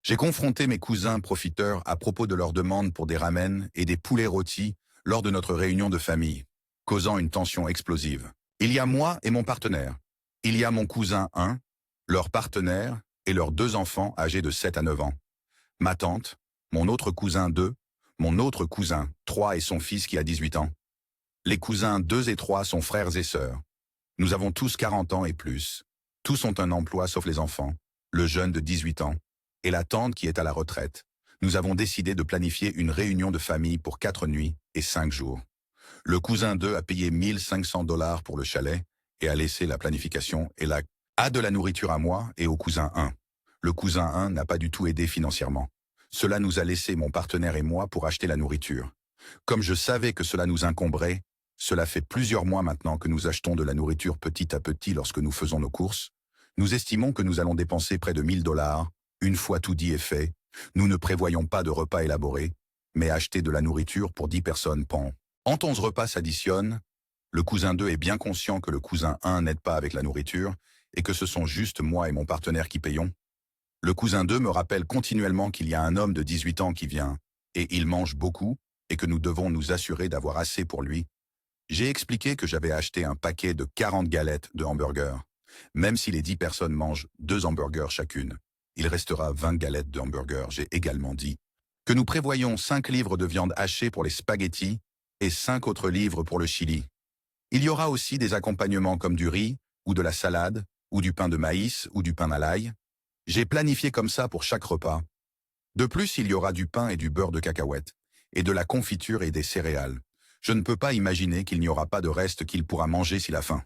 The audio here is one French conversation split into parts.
J'ai confronté mes cousins profiteurs à propos de leurs demandes pour des ramen et des poulets rôtis lors de notre réunion de famille, causant une tension explosive. Il y a moi et mon partenaire. Il y a mon cousin 1, leur partenaire et leurs deux enfants âgés de 7 à 9 ans. Ma tante, mon autre cousin 2, mon autre cousin 3 et son fils qui a 18 ans. Les cousins 2 et 3 sont frères et sœurs. Nous avons tous 40 ans et plus. Tous ont un emploi sauf les enfants, le jeune de 18 ans, et la tante qui est à la retraite. Nous avons décidé de planifier une réunion de famille pour 4 nuits et 5 jours. Le cousin 2 a payé 1 500 $ pour le chalet et a laissé la planification et a de la nourriture à moi et au cousin 1. Le cousin 1 n'a pas du tout aidé financièrement. Cela nous a laissé mon partenaire et moi pour acheter la nourriture. Comme je savais que cela nous incomberait, cela fait plusieurs mois maintenant que nous achetons de la nourriture petit à petit lorsque nous faisons nos courses. Nous estimons que nous allons dépenser près de 1 000 $, une fois tout dit et fait. Nous ne prévoyons pas de repas élaborés, mais acheter de la nourriture pour 10 personnes pendant 11 repas s'additionnent. Le cousin 2 est bien conscient que le cousin 1 n'aide pas avec la nourriture et que ce sont juste moi et mon partenaire qui payons. Le cousin 2 me rappelle continuellement qu'il y a un homme de 18 ans qui vient, et il mange beaucoup, et que nous devons nous assurer d'avoir assez pour lui. J'ai expliqué que j'avais acheté un paquet de 40 galettes de hamburgers. Même si les 10 personnes mangent 2 hamburgers chacune, il restera 20 galettes de hamburgers. J'ai également dit que nous prévoyons 5 livres de viande hachée pour les spaghettis et 5 autres livres pour le chili. Il y aura aussi des accompagnements comme du riz, ou de la salade, ou du pain de maïs, ou du pain à l'ail. J'ai planifié comme ça pour chaque repas. De plus, il y aura du pain et du beurre de cacahuète, et de la confiture et des céréales. Je ne peux pas imaginer qu'il n'y aura pas de reste qu'il pourra manger s'il a faim.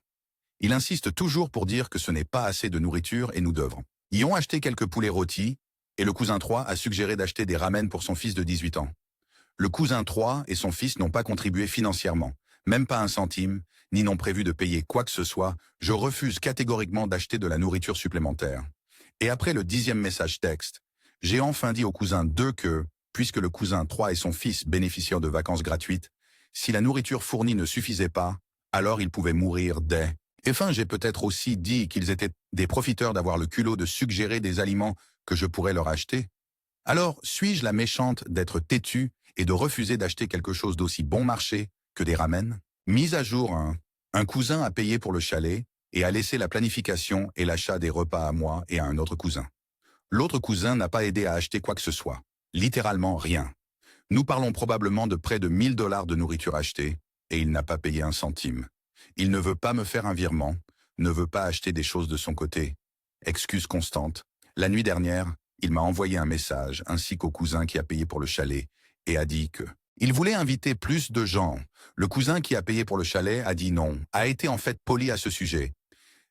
Il insiste toujours pour dire que ce n'est pas assez de nourriture et nous devrons y ont acheté quelques poulets rôtis, et le cousin 3 a suggéré d'acheter des ramen pour son fils de 18 ans. Le cousin 3 et son fils n'ont pas contribué financièrement, même pas un centime, ni n'ont prévu de payer quoi que ce soit. Je refuse catégoriquement d'acheter de la nourriture supplémentaire. Et après le 10e message texte, j'ai enfin dit au cousin 2 que, puisque le cousin 3 et son fils bénéficiaient de vacances gratuites, si la nourriture fournie ne suffisait pas, alors ils pouvaient mourir dès. Enfin, j'ai peut-être aussi dit qu'ils étaient des profiteurs d'avoir le culot de suggérer des aliments que je pourrais leur acheter. Alors, suis-je la méchante d'être têtue et de refuser d'acheter quelque chose d'aussi bon marché que des ramen? Mise à jour, un cousin a payé pour le chalet et a laissé la planification et l'achat des repas à moi et à un autre cousin. L'autre cousin n'a pas aidé à acheter quoi que ce soit. Littéralement rien. Nous parlons probablement de près de 1 000 $ de nourriture achetée, et il n'a pas payé un centime. Il ne veut pas me faire un virement, ne veut pas acheter des choses de son côté. Excuse constante. La nuit dernière, il m'a envoyé un message, ainsi qu'au cousin qui a payé pour le chalet, et a dit que il voulait inviter plus de gens. Le cousin qui a payé pour le chalet a dit non, a été en fait poli à ce sujet.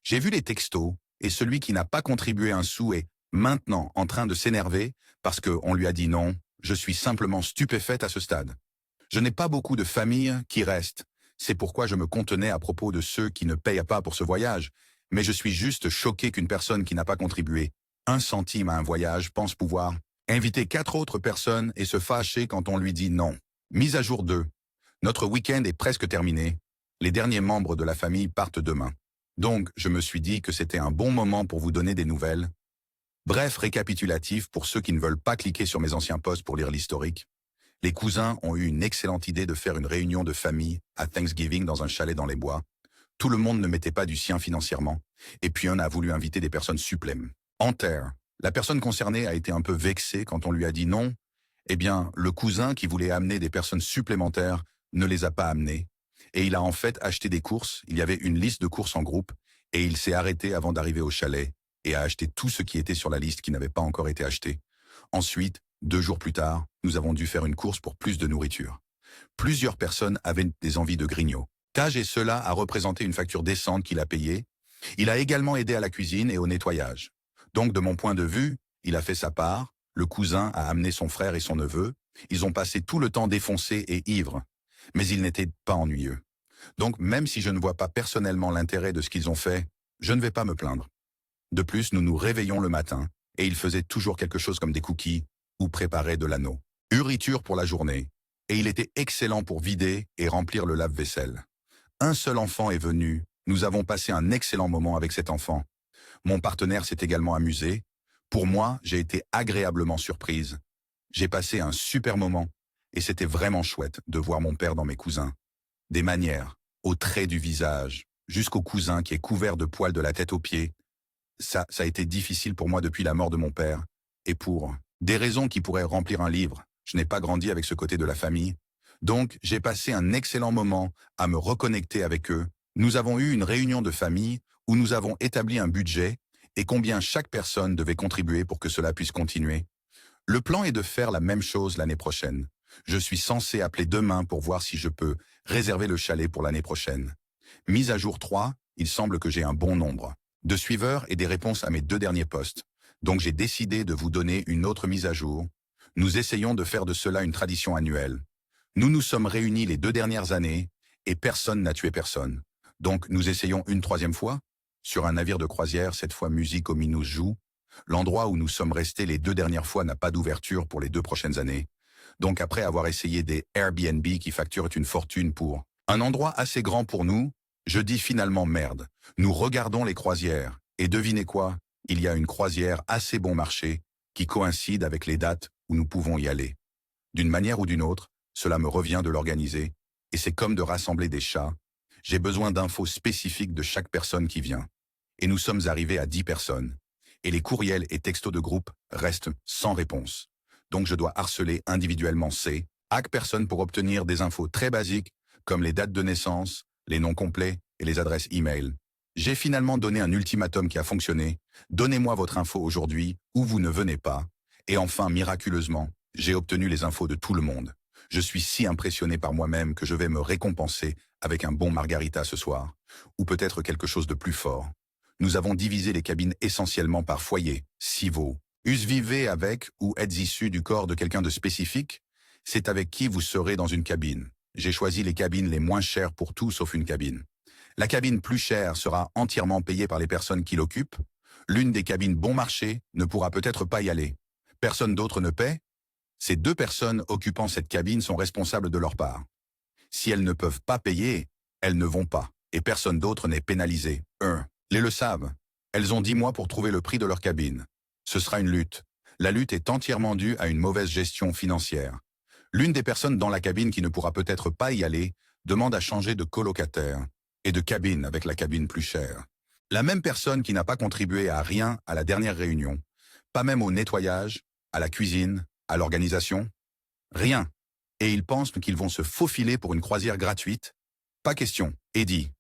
J'ai vu les textos, et celui qui n'a pas contribué un sou est maintenant en train de s'énerver parce qu'on lui a dit non. Je suis simplement stupéfaite à ce stade. Je n'ai pas beaucoup de familles qui restent. C'est pourquoi je me contenais à propos de ceux qui ne payent pas pour ce voyage. Mais je suis juste choqué qu'une personne qui n'a pas contribué un centime à un voyage pense pouvoir inviter 4 autres personnes et se fâcher quand on lui dit non. Mise à jour 2. Notre week-end est presque terminé. Les derniers membres de la famille partent demain. Donc, je me suis dit que c'était un bon moment pour vous donner des nouvelles. Bref, récapitulatif pour ceux qui ne veulent pas cliquer sur mes anciens posts pour lire l'historique. Les cousins ont eu une excellente idée de faire une réunion de famille à Thanksgiving dans un chalet dans les bois. Tout le monde ne mettait pas du sien financièrement, et puis un a voulu inviter des personnes supplémentaires. La personne concernée a été un peu vexée quand on lui a dit non. Eh bien, le cousin qui voulait amener des personnes supplémentaires ne les a pas amenées, et il a en fait acheté des courses. Il y avait une liste de courses en groupe, et il s'est arrêté avant d'arriver au chalet, et a acheté tout ce qui était sur la liste qui n'avait pas encore été acheté. Ensuite, 2 jours plus tard, nous avons dû faire une course pour plus de nourriture. Plusieurs personnes avaient des envies de grignotage et cela a représenté une facture décente qu'il a payée. Il a également aidé à la cuisine et au nettoyage. Donc, de mon point de vue, il a fait sa part. Le cousin a amené son frère et son neveu. Ils ont passé tout le temps défoncés et ivres. Mais ils n'étaient pas ennuyeux. Donc, même si je ne vois pas personnellement l'intérêt de ce qu'ils ont fait, je ne vais pas me plaindre. De plus, nous nous réveillons le matin, et il faisait toujours quelque chose comme des cookies, ou préparait de l'anneau. Nourriture pour la journée, et il était excellent pour vider et remplir le lave-vaisselle. Un seul enfant est venu, nous avons passé un excellent moment avec cet enfant. Mon partenaire s'est également amusé. Pour moi, j'ai été agréablement surprise. J'ai passé un super moment et c'était vraiment chouette de voir mon père dans mes cousins. Des manières, aux traits du visage, jusqu'au cousin qui est couvert de poils de la tête aux pieds. Ça a été difficile pour moi depuis la mort de mon père. Et pour des raisons qui pourraient remplir un livre, je n'ai pas grandi avec ce côté de la famille. Donc, j'ai passé un excellent moment à me reconnecter avec eux. Nous avons eu une réunion de famille où nous avons établi un budget et combien chaque personne devait contribuer pour que cela puisse continuer. Le plan est de faire la même chose l'année prochaine. Je suis censé appeler demain pour voir si je peux réserver le chalet pour l'année prochaine. Mise à jour 3, il semble que j'ai un bon nombre de suiveurs et des réponses à mes 2 derniers posts. Donc j'ai décidé de vous donner une autre mise à jour. Nous essayons de faire de cela une tradition annuelle. Nous nous sommes réunis les 2 dernières années et personne n'a tué personne. Donc nous essayons une 3e fois. Sur un navire de croisière, cette fois Musique au Minus joue. L'endroit où nous sommes restés les 2 dernières fois n'a pas d'ouverture pour les 2 prochaines années. Donc après avoir essayé des Airbnb qui facturent une fortune pour un endroit assez grand pour nous, je dis finalement merde. Nous regardons les croisières et devinez quoi? Il y a une croisière assez bon marché qui coïncide avec les dates où nous pouvons y aller. D'une manière ou d'une autre, cela me revient de l'organiser et c'est comme de rassembler des chats. J'ai besoin d'infos spécifiques de chaque personne qui vient. Et nous sommes arrivés à 10 personnes. Et les courriels et textos de groupe restent sans réponse. Donc je dois harceler individuellement chaque personne pour obtenir des infos très basiques comme les dates de naissance, les noms complets et les adresses e-mail. J'ai finalement donné un ultimatum qui a fonctionné. Donnez-moi votre info aujourd'hui ou vous ne venez pas. Et enfin, miraculeusement, j'ai obtenu les infos de tout le monde. Je suis si impressionné par moi-même que je vais me récompenser avec un bon margarita ce soir. Ou peut-être quelque chose de plus fort. Nous avons divisé les cabines essentiellement par foyer, si vous vivez avec ou êtes issu du corps de quelqu'un de spécifique, c'est avec qui vous serez dans une cabine. J'ai choisi les cabines les moins chères pour tout sauf une cabine. La cabine plus chère sera entièrement payée par les personnes qui l'occupent. L'une des cabines bon marché ne pourra peut-être pas y aller. Personne d'autre ne paie. Ces 2 personnes occupant cette cabine sont responsables de leur part. Si elles ne peuvent pas payer, elles ne vont pas. Et personne d'autre n'est pénalisé. Les le savent. Elles ont 10 mois pour trouver le prix de leur cabine. Ce sera une lutte. La lutte est entièrement due à une mauvaise gestion financière. L'une des personnes dans la cabine qui ne pourra peut-être pas y aller demande à changer de colocataire et de cabine avec la cabine plus chère. La même personne qui n'a pas contribué à rien à la dernière réunion, pas même au nettoyage, à la cuisine, à l'organisation, rien. Et ils pensent qu'ils vont se faufiler pour une croisière gratuite. Pas question. Eddie.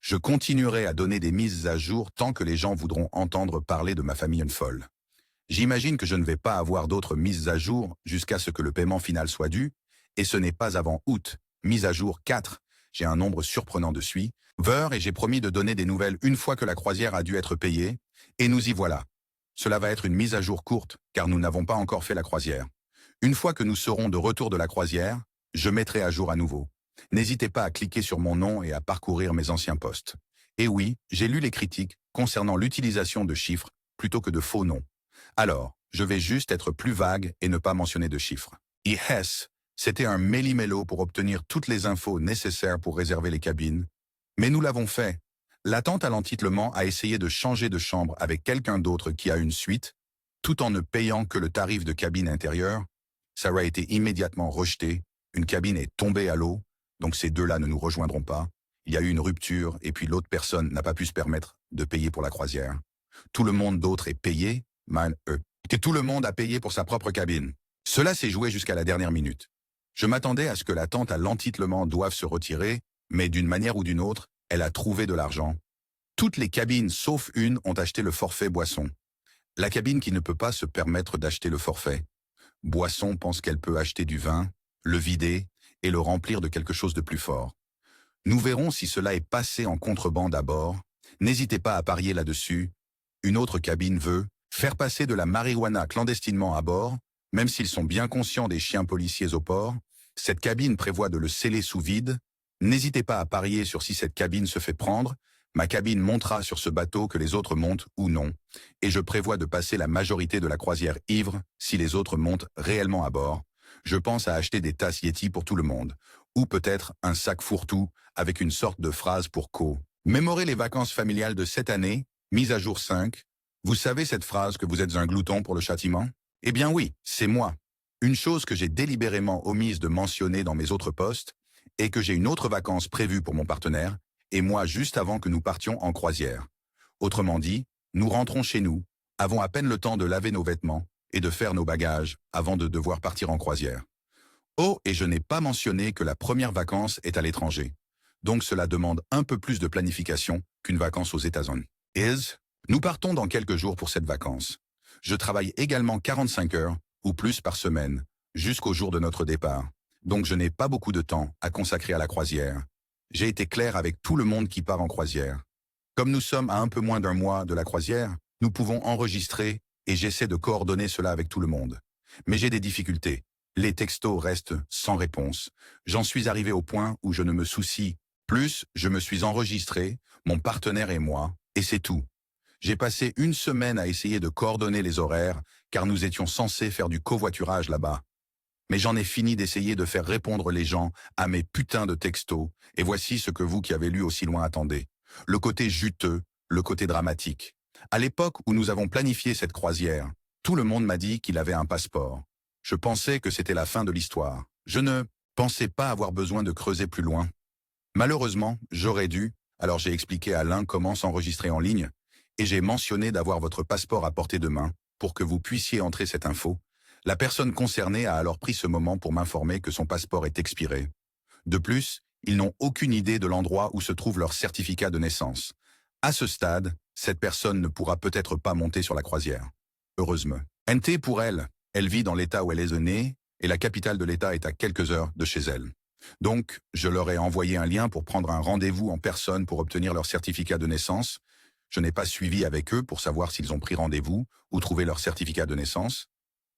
Je continuerai à donner des mises à jour tant que les gens voudront entendre parler de ma famille une folle. J'imagine que je ne vais pas avoir d'autres mises à jour jusqu'à ce que le paiement final soit dû, et ce n'est pas avant août. Mise à jour 4. J'ai un nombre surprenant de suiveurs et j'ai promis de donner des nouvelles une fois que la croisière a dû être payée, et nous y voilà. Cela va être une mise à jour courte, car nous n'avons pas encore fait la croisière. Une fois que nous serons de retour de la croisière, je mettrai à jour à nouveau. N'hésitez pas à cliquer sur mon nom et à parcourir mes anciens posts. Et oui, j'ai lu les critiques concernant l'utilisation de chiffres plutôt que de faux noms. Alors, je vais juste être plus vague et ne pas mentionner de chiffres. Yes, c'était un méli-mélo pour obtenir toutes les infos nécessaires pour réserver les cabines. Mais nous l'avons fait. L'attente à l'entitlement a essayé de changer de chambre avec quelqu'un d'autre qui a une suite, tout en ne payant que le tarif de cabine intérieure. Ça a été immédiatement rejeté. Une cabine est tombée à l'eau, donc ces 2-là ne nous rejoindront pas. Il y a eu une rupture et puis l'autre personne n'a pas pu se permettre de payer pour la croisière. Tout le monde d'autre est payé, que tout le monde a payé pour sa propre cabine. Cela s'est joué jusqu'à la dernière minute. Je m'attendais à ce que l'attente à l'entitlement doive se retirer, mais d'une manière ou d'une autre, elle a trouvé de l'argent. Toutes les cabines, sauf une, ont acheté le forfait boisson. La cabine qui ne peut pas se permettre d'acheter le forfait. Boisson pense qu'elle peut acheter du vin, le vider et le remplir de quelque chose de plus fort. Nous verrons si cela est passé en contrebande à bord. N'hésitez pas à parier là-dessus. Une autre cabine veut faire passer de la marijuana clandestinement à bord, même s'ils sont bien conscients des chiens policiers au port. Cette cabine prévoit de le sceller sous vide. N'hésitez pas à parier sur si cette cabine se fait prendre. Ma cabine montera sur ce bateau que les autres montent ou non. Et je prévois de passer la majorité de la croisière ivre si les autres montent réellement à bord. Je pense à acheter des tasses Yeti pour tout le monde. Ou peut-être un sac fourre-tout avec une sorte de phrase pour mémorer les vacances familiales de cette année, mise à jour 5. Vous savez cette phrase que vous êtes un glouton pour le châtiment? Eh bien oui, c'est moi. Une chose que j'ai délibérément omise de mentionner dans mes autres posts est que j'ai une autre vacance prévue pour mon partenaire, et moi juste avant que nous partions en croisière. Autrement dit, nous rentrons chez nous, avons à peine le temps de laver nos vêtements et de faire nos bagages avant de devoir partir en croisière. Oh, et je n'ai pas mentionné que la première vacance est à l'étranger. Donc cela demande un peu plus de planification qu'une vacance aux États-Unis. Nous partons dans quelques jours pour cette vacance. Je travaille également 45 heures ou plus par semaine, jusqu'au jour de notre départ. Donc je n'ai pas beaucoup de temps à consacrer à la croisière. J'ai été clair avec tout le monde qui part en croisière. Comme nous sommes à un peu moins d'un mois de la croisière, nous pouvons enregistrer et j'essaie de coordonner cela avec tout le monde. Mais j'ai des difficultés. Les textos restent sans réponse. J'en suis arrivé au point où je ne me soucie plus, je me suis enregistré, mon partenaire et moi, et c'est tout. J'ai passé une semaine à essayer de coordonner les horaires, car nous étions censés faire du covoiturage là-bas. Mais j'en ai fini d'essayer de faire répondre les gens à mes putains de textos, et voici ce que vous qui avez lu aussi loin attendez. Le côté juteux, le côté dramatique. À l'époque où nous avons planifié cette croisière, tout le monde m'a dit qu'il avait un passeport. Je pensais que c'était la fin de l'histoire. Je ne pensais pas avoir besoin de creuser plus loin. Malheureusement, j'aurais dû, alors j'ai expliqué à Alain comment s'enregistrer en ligne, et j'ai mentionné d'avoir votre passeport à portée de main pour que vous puissiez entrer cette info. La personne concernée a alors pris ce moment pour m'informer que son passeport est expiré. De plus, ils n'ont aucune idée de l'endroit où se trouve leur certificat de naissance. À ce stade, cette personne ne pourra peut-être pas monter sur la croisière. Heureusement. NT pour elle, elle vit dans l'État où elle est née, et la capitale de l'État est à quelques heures de chez elle. Donc, je leur ai envoyé un lien pour prendre un rendez-vous en personne pour obtenir leur certificat de naissance. Je n'ai pas suivi avec eux pour savoir s'ils ont pris rendez-vous ou trouvé leur certificat de naissance.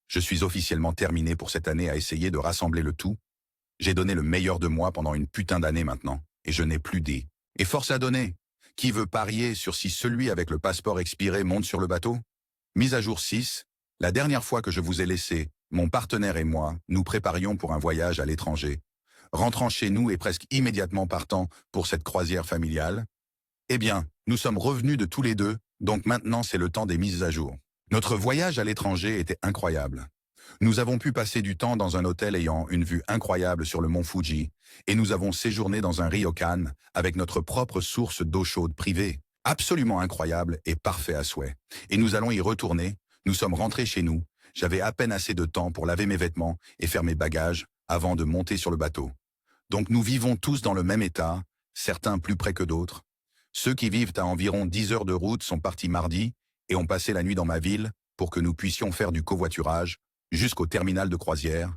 Je suis officiellement terminé pour cette année à essayer de rassembler le tout. J'ai donné le meilleur de moi pendant une putain d'année maintenant, et je n'ai plus d'idées. Et force à donner. Qui veut parier sur si celui avec le passeport expiré monte sur le bateau? Mise à jour 6. La dernière fois que je vous ai laissé, mon partenaire et moi, nous préparions pour un voyage à l'étranger. Rentrant chez nous et presque immédiatement partant pour cette croisière familiale, eh bien, nous sommes revenus de tous les deux, donc maintenant c'est le temps des mises à jour. Notre voyage à l'étranger était incroyable. Nous avons pu passer du temps dans un hôtel ayant une vue incroyable sur le mont Fuji, et nous avons séjourné dans un ryokan avec notre propre source d'eau chaude privée, absolument incroyable et parfait à souhait. Et nous allons y retourner, nous sommes rentrés chez nous, j'avais à peine assez de temps pour laver mes vêtements et faire mes bagages avant de monter sur le bateau. Donc nous vivons tous dans le même état, certains plus près que d'autres. Ceux qui vivent à environ 10 heures de route sont partis mardi et ont passé la nuit dans ma ville pour que nous puissions faire du covoiturage jusqu'au terminal de croisière.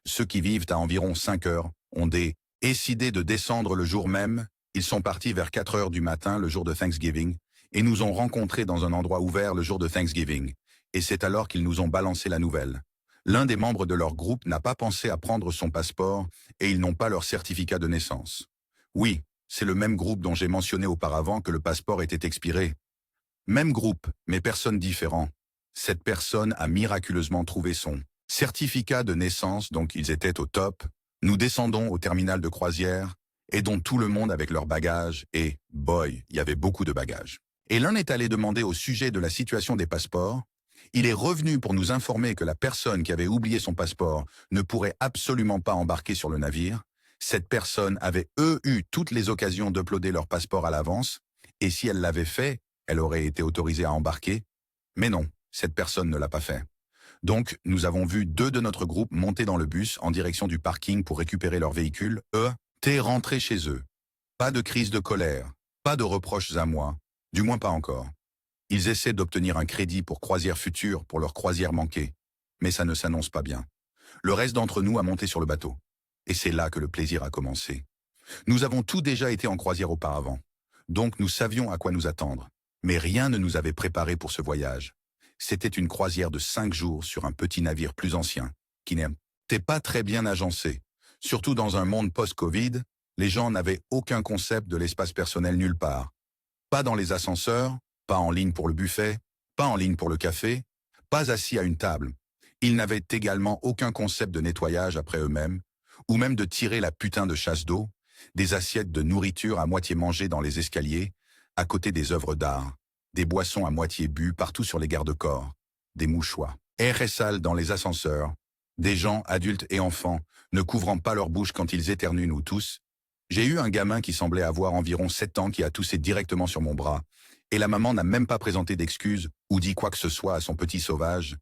Ceux qui vivent à environ 5 heures ont décidé de descendre le jour même. Ils sont partis vers 4 heures du matin le jour de Thanksgiving et nous ont rencontrés dans un endroit ouvert le jour de Thanksgiving. Et c'est alors qu'ils nous ont balancé la nouvelle. L'un des membres de leur groupe n'a pas pensé à prendre son passeport et ils n'ont pas leur certificat de naissance. Oui, c'est le même groupe dont j'ai mentionné auparavant que le passeport était expiré. Même groupe, mais personne différent. Cette personne a miraculeusement trouvé son certificat de naissance, donc ils étaient au top. Nous descendons au terminal de croisière, et dont tout le monde avec leurs bagages, et, boy, il y avait beaucoup de bagages. Et l'un est allé demander au sujet de la situation des passeports. Il est revenu pour nous informer que la personne qui avait oublié son passeport ne pourrait absolument pas embarquer sur le navire. Cette personne avait eu toutes les occasions d'uploader leur passeport à l'avance, et si elle l'avait fait, elle aurait été autorisée à embarquer. Mais non, cette personne ne l'a pas fait. Donc, nous avons vu 2 de notre groupe monter dans le bus en direction du parking pour récupérer leur véhicule. T'es rentrés chez eux. Pas de crise de colère, pas de reproches à moi, du moins pas encore. Ils essaient d'obtenir un crédit pour croisière future pour leur croisière manquée, mais ça ne s'annonce pas bien. Le reste d'entre nous a monté sur le bateau. Et c'est là que le plaisir a commencé. Nous avons tous déjà été en croisière auparavant, donc nous savions à quoi nous attendre. Mais rien ne nous avait préparé pour ce voyage. C'était une croisière de 5 jours sur un petit navire plus ancien, qui n'était pas très bien agencé. Surtout dans un monde post-Covid, les gens n'avaient aucun concept de l'espace personnel nulle part. Pas dans les ascenseurs, pas en ligne pour le buffet, pas en ligne pour le café, pas assis à une table. Ils n'avaient également aucun concept de nettoyage après eux-mêmes, ou même de tirer la putain de chasse d'eau, des assiettes de nourriture à moitié mangées dans les escaliers, à côté des œuvres d'art, des boissons à moitié bues partout sur les garde-corps, des mouchoirs, air sale dans les ascenseurs, des gens, adultes et enfants, ne couvrant pas leur bouche quand ils éternuent ou toussent. J'ai eu un gamin qui semblait avoir environ 7 ans qui a toussé directement sur mon bras, et la maman n'a même pas présenté d'excuses ou dit quoi que ce soit à son petit sauvage.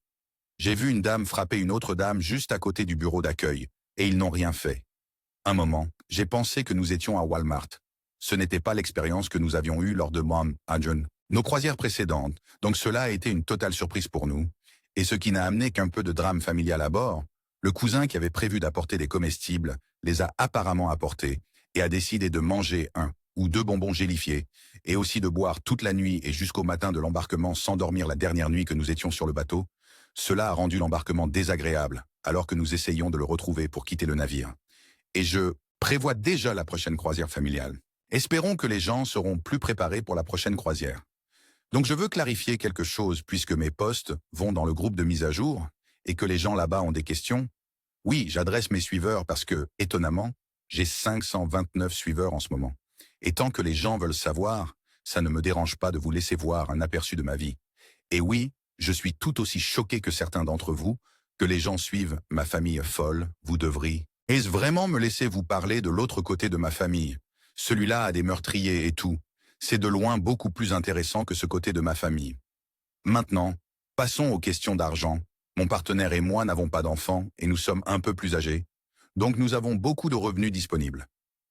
J'ai vu une dame frapper une autre dame juste à côté du bureau d'accueil, et ils n'ont rien fait. Un moment, j'ai pensé que nous étions à Walmart. Ce n'était pas l'expérience que nous avions eue lors de Mom and John, nos croisières précédentes, donc cela a été une totale surprise pour nous. Et ce qui n'a amené qu'un peu de drame familial à bord, le cousin qui avait prévu d'apporter des comestibles les a apparemment apportés et a décidé de manger 1 ou 2 bonbons gélifiés et aussi de boire toute la nuit et jusqu'au matin de l'embarquement sans dormir la dernière nuit que nous étions sur le bateau. Cela a rendu l'embarquement désagréable alors que nous essayions de le retrouver pour quitter le navire. Et je prévois déjà la prochaine croisière familiale. Espérons que les gens seront plus préparés pour la prochaine croisière. Donc je veux clarifier quelque chose puisque mes posts vont dans le groupe de mise à jour et que les gens là-bas ont des questions. Oui, j'adresse mes suiveurs parce que, étonnamment, j'ai 529 suiveurs en ce moment. Et tant que les gens veulent savoir, ça ne me dérange pas de vous laisser voir un aperçu de ma vie. Et oui, je suis tout aussi choqué que certains d'entre vous, que les gens suivent ma famille folle, vous devriez. Est-ce vraiment me laisser vous parler de l'autre côté de ma famille? Celui-là a des meurtriers et tout. C'est de loin beaucoup plus intéressant que ce côté de ma famille. Maintenant, passons aux questions d'argent. Mon partenaire et moi n'avons pas d'enfants et nous sommes un peu plus âgés. Donc nous avons beaucoup de revenus disponibles.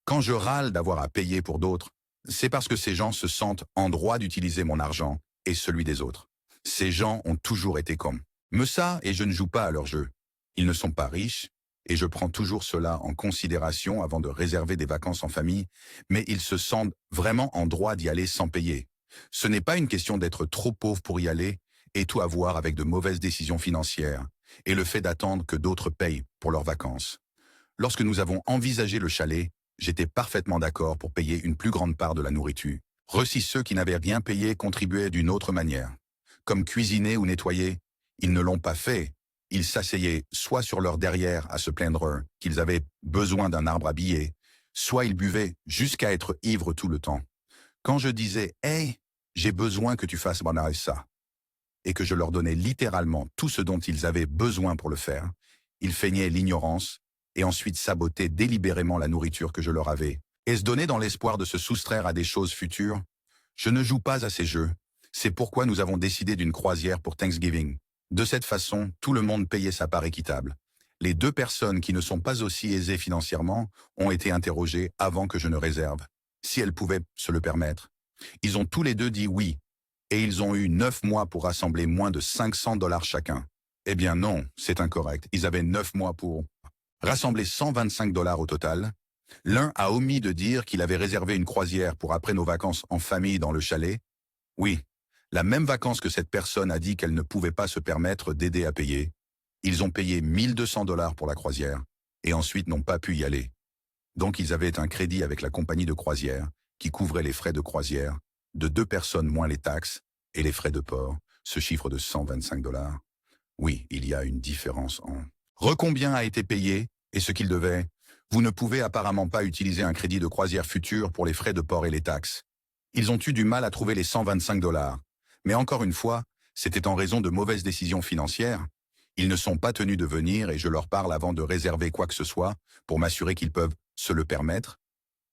Quand je râle d'avoir à payer pour d'autres, c'est parce que ces gens se sentent en droit d'utiliser mon argent et celui des autres. Ces gens ont toujours été comme ça et je ne joue pas à leur jeu. Ils ne sont pas riches et je prends toujours cela en considération avant de réserver des vacances en famille, mais ils se sentent vraiment en droit d'y aller sans payer. Ce n'est pas une question d'être trop pauvre pour y aller et tout avoir avec de mauvaises décisions financières et le fait d'attendre que d'autres payent pour leurs vacances. Lorsque nous avons envisagé le chalet, j'étais parfaitement d'accord pour payer une plus grande part de la nourriture. Reçu ceux qui n'avaient rien payé contribuaient d'une autre manière. Comme cuisiner ou nettoyer, ils ne l'ont pas fait. Ils s'asseyaient soit sur leur derrière à se plaindre qu'ils avaient besoin d'un arbre à billets, soit ils buvaient jusqu'à être ivres tout le temps. Quand je disais « Hey, j'ai besoin que tu fasses ça », et que je leur donnais littéralement tout ce dont ils avaient besoin pour le faire, ils feignaient l'ignorance et ensuite sabotaient délibérément la nourriture que je leur avais, et se donnaient dans l'espoir de se soustraire à des choses futures. Je ne joue pas à ces jeux. C'est pourquoi nous avons décidé d'une croisière pour Thanksgiving. De cette façon, tout le monde payait sa part équitable. Les 2 personnes qui ne sont pas aussi aisées financièrement ont été interrogées avant que je ne réserve, si elles pouvaient se le permettre. Ils ont tous les 2 dit oui, et ils ont eu 9 mois pour rassembler moins de $500 chacun. Eh bien non, c'est incorrect. Ils avaient 9 mois pour rassembler $125 au total. L'un a omis de dire qu'il avait réservé une croisière pour après nos vacances en famille dans le chalet. Oui, la même vacance que cette personne a dit qu'elle ne pouvait pas se permettre d'aider à payer. Ils ont payé $1 200 pour la croisière et ensuite n'ont pas pu y aller. Donc ils avaient un crédit avec la compagnie de croisière qui couvrait les frais de croisière de 2 personnes moins les taxes et les frais de port, ce chiffre de $125. Oui, il y a une différence en combien a été payé et ce qu'il devait. Vous ne pouvez apparemment pas utiliser un crédit de croisière futur pour les frais de port et les taxes. Ils ont eu du mal à trouver les $125. Mais encore une fois, c'était en raison de mauvaises décisions financières. Ils ne sont pas tenus de venir et je leur parle avant de réserver quoi que ce soit pour m'assurer qu'ils peuvent se le permettre.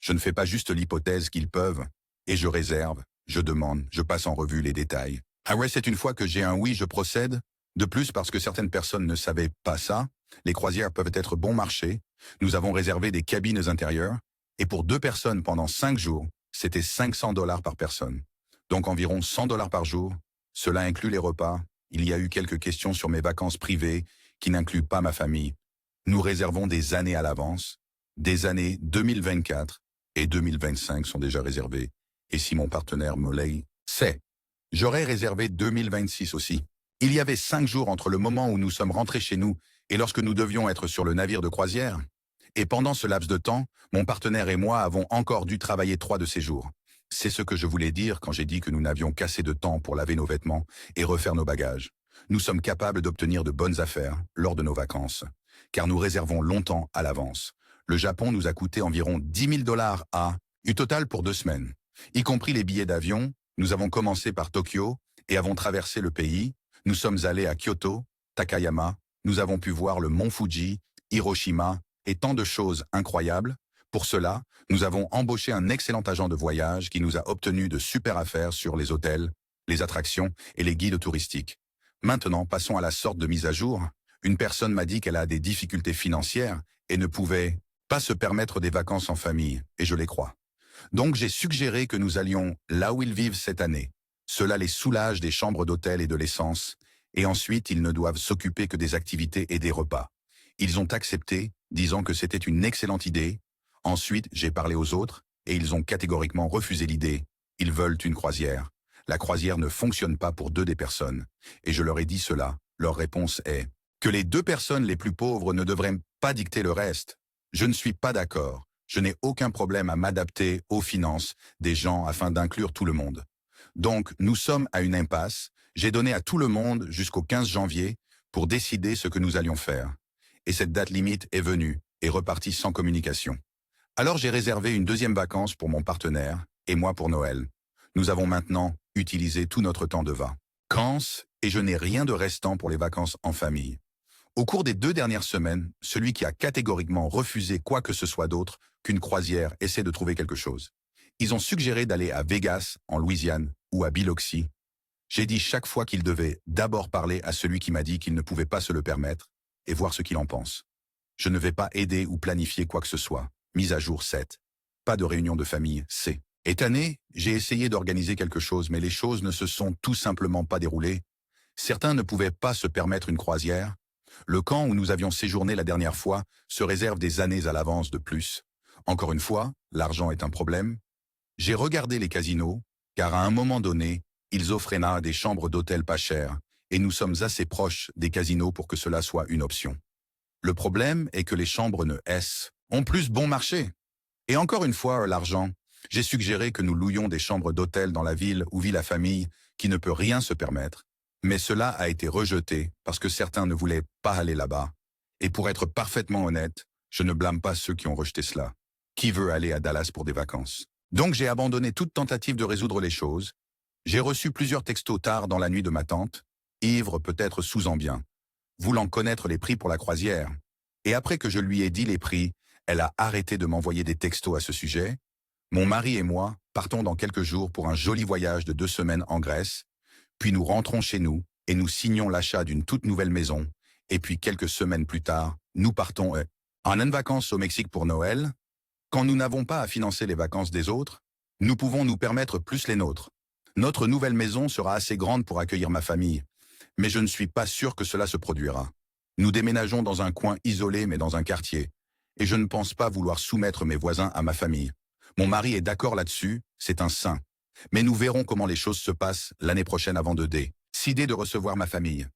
Je ne fais pas juste l'hypothèse qu'ils peuvent et je réserve, je demande, je passe en revue les détails. Ah ouais, c'est une fois que j'ai un oui, je procède. De plus, parce que certaines personnes ne savaient pas ça, les croisières peuvent être bon marché. Nous avons réservé des cabines intérieures et pour 2 personnes pendant 5 jours, c'était $500 par personne. Donc environ $100 par jour. Cela inclut les repas. Il y a eu quelques questions sur mes vacances privées qui n'incluent pas ma famille. Nous réservons des années à l'avance. Des années 2024 et 2025 sont déjà réservées. Et si mon partenaire me sait, j'aurais réservé 2026 aussi. Il y avait 5 jours entre le moment où nous sommes rentrés chez nous et lorsque nous devions être sur le navire de croisière. Et pendant ce laps de temps, mon partenaire et moi avons encore dû travailler 3 de ces jours. C'est ce que je voulais dire quand j'ai dit que nous n'avions qu'assez de temps pour laver nos vêtements et refaire nos bagages. Nous sommes capables d'obtenir de bonnes affaires lors de nos vacances, car nous réservons longtemps à l'avance. Le Japon nous a coûté environ $10 000 au total pour 2 semaines, y compris les billets d'avion Nous avons commencé par Tokyo et avons traversé le pays. Nous sommes allés à Kyoto, Takayama, nous avons pu voir le mont Fuji, Hiroshima et tant de choses incroyables. Pour cela, nous avons embauché un excellent agent de voyage qui nous a obtenu de super affaires sur les hôtels, les attractions et les guides touristiques. Maintenant, passons à la sorte de mise à jour. Une personne m'a dit qu'elle a des difficultés financières et ne pouvait pas se permettre des vacances en famille, et je les crois. Donc j'ai suggéré que nous allions là où ils vivent cette année. Cela les soulage des chambres d'hôtel et de l'essence, et ensuite ils ne doivent s'occuper que des activités et des repas. Ils ont accepté, disant que c'était une excellente idée. Ensuite, j'ai parlé aux autres, et ils ont catégoriquement refusé l'idée. Ils veulent une croisière. La croisière ne fonctionne pas pour deux des personnes. Et je leur ai dit cela. Leur réponse est que les deux personnes les plus pauvres ne devraient pas dicter le reste. Je ne suis pas d'accord. Je n'ai aucun problème à m'adapter aux finances des gens afin d'inclure tout le monde. Donc, nous sommes à une impasse. J'ai donné à tout le monde jusqu'au 15 janvier pour décider ce que nous allions faire. Et cette date limite est venue et repartie sans communication. Alors j'ai réservé une deuxième vacance pour mon partenaire et moi pour Noël. Nous avons maintenant utilisé tout notre temps de vacances et je n'ai rien de restant pour les vacances en famille. Au cours des 2 dernières semaines, celui qui a catégoriquement refusé quoi que ce soit d'autre qu'une croisière essaie de trouver quelque chose. Ils ont suggéré d'aller à Vegas, en Louisiane, ou à Biloxi. J'ai dit chaque fois qu'il devait d'abord parler à celui qui m'a dit qu'il ne pouvait pas se le permettre et voir ce qu'il en pense. Je ne vais pas aider ou planifier quoi que ce soit. Mise à jour 7. Pas de réunion de famille, C. Cette année, j'ai essayé d'organiser quelque chose, mais les choses ne se sont tout simplement pas déroulées. Certains ne pouvaient pas se permettre une croisière. Le camp où nous avions séjourné la dernière fois se réserve des années à l'avance de plus. Encore une fois, l'argent est un problème. J'ai regardé les casinos, car à un moment donné, ils offraient là des chambres d'hôtel pas chères, et nous sommes assez proches des casinos pour que cela soit une option. Le problème est que les chambres ne ont plus bon marché. Et encore une fois, l'argent. J'ai suggéré que nous louions des chambres d'hôtel dans la ville où vit la famille qui ne peut rien se permettre. Mais cela a été rejeté parce que certains ne voulaient pas aller là-bas. Et pour être parfaitement honnête, je ne blâme pas ceux qui ont rejeté cela. Qui veut aller à Dallas pour des vacances? Donc j'ai abandonné toute tentative de résoudre les choses. J'ai reçu plusieurs textos tard dans la nuit de ma tante, ivre peut-être sous-en bien, voulant connaître les prix pour la croisière. Et après que je lui ai dit les prix, elle a arrêté de m'envoyer des textos à ce sujet. Mon mari et moi partons dans quelques jours pour un joli voyage de 2 semaines en Grèce, puis nous rentrons chez nous et nous signons l'achat d'une toute nouvelle maison, et puis quelques semaines plus tard, nous partons en vacances au Mexique pour Noël. Quand nous n'avons pas à financer les vacances des autres, nous pouvons nous permettre plus les nôtres. Notre nouvelle maison sera assez grande pour accueillir ma famille, mais je ne suis pas sûr que cela se produira. Nous déménageons dans un coin isolé mais dans un quartier, et je ne pense pas vouloir soumettre mes voisins à ma famille. Mon mari est d'accord là-dessus, c'est un saint. Mais nous verrons comment les choses se passent l'année prochaine avant de décider de recevoir ma famille.